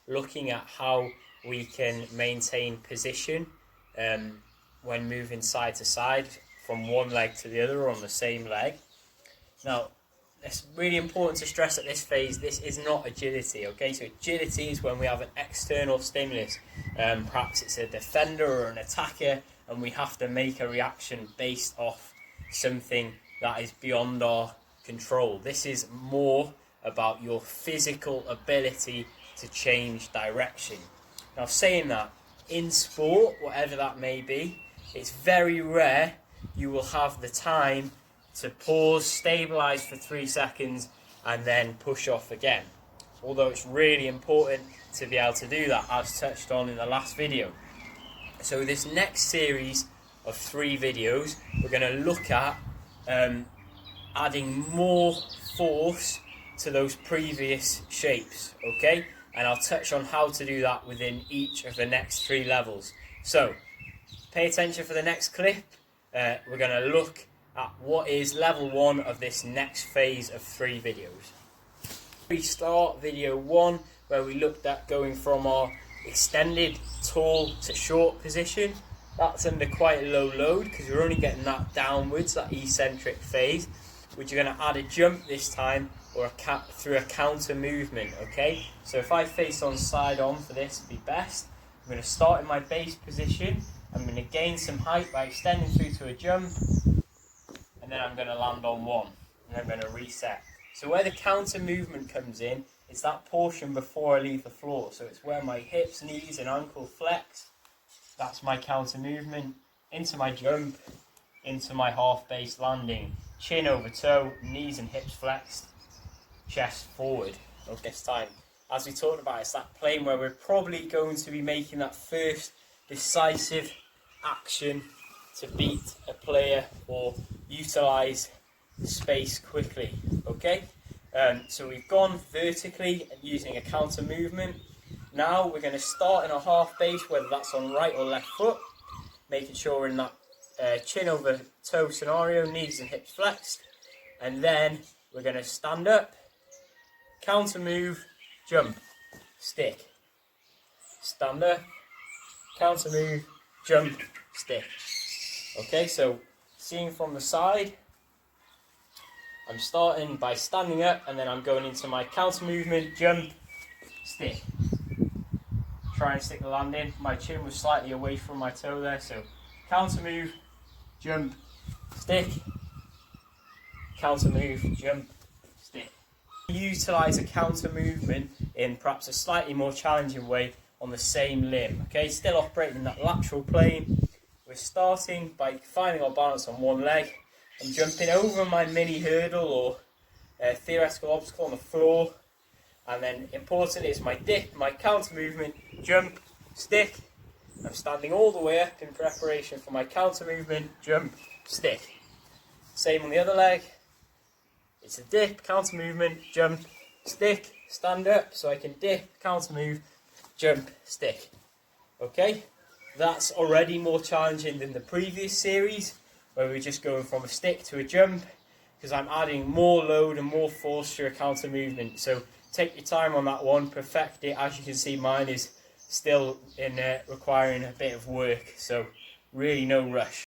looking at how we can maintain position when moving side to side from one leg to the other on the same leg. Now, it's really important to stress at this phase, this is not agility, okay? So agility is when we have an external stimulus. Perhaps it's a defender or an attacker, and we have to make a reaction based off something that is beyond our control. This is more about your physical ability to change direction. Now, saying that, in sport, whatever that may be, it's very rare you will have the time to pause, stabilise for 3 seconds, and then push off again. Although it's really important to be able to do that, as touched on in the last video. So this next series of 3 videos, we're going to look at adding more force to those previous shapes, okay? And I'll touch on how to do that within each of the next 3 levels. So, pay attention for the next clip. We're going to look at what is level 1 of this next phase of 3 videos. We start video 1, where we looked at going from our extended tall to short position. That's under quite a low load because we're only getting that downwards, that eccentric phase. Which you're going to add a jump this time, or through a counter movement, okay? So if I face on side on for this, it'd be best. I'm going to start in my base position. I'm going to gain some height by extending through to a jump, and then I'm going to land on 1, and I'm going to reset. So where the counter movement comes in, it's that portion before I leave the floor. So it's where my hips, knees and ankle flex. That's my counter movement. Into my jump, into my half base landing. Chin over toe, knees and hips flexed, chest forward. Okay, this time, as we talked about, it's that plane where we're probably going to be making that first decisive action to beat a player or utilise the space quickly, okay? So we've gone vertically and using a counter movement. Now we're going to start in a half base, whether that's on right or left foot, making sure we're in that chin over toe scenario, knees and hips flexed, and then we're going to stand up, counter move, jump, stick, stand up, counter move, jump, stick. Okay, so seeing from the side, I'm starting by standing up and then I'm going into my counter movement, jump, stick. Try and stick the landing. My chin was slightly away from my toe there, so counter move, jump, stick, counter move, jump, stick. Utilise a counter movement in perhaps a slightly more challenging way on the same limb. Okay, still operating in that lateral plane. We're starting by finding our balance on one leg and jumping over my mini hurdle or theoretical obstacle on the floor. And then importantly, it's my dip, my counter movement, jump, stick. I'm standing all the way up in preparation for my counter movement, jump, stick. Same on the other leg. It's a dip, counter movement, jump, stick, stand up so I can dip, counter move, jump, stick. Okay, that's already more challenging than the previous series where we're just going from a stick to a jump, because I'm adding more load and more force to a counter movement. So take your time on that one, perfect it. As you can see, mine is still in requiring a bit of work, so really no rush.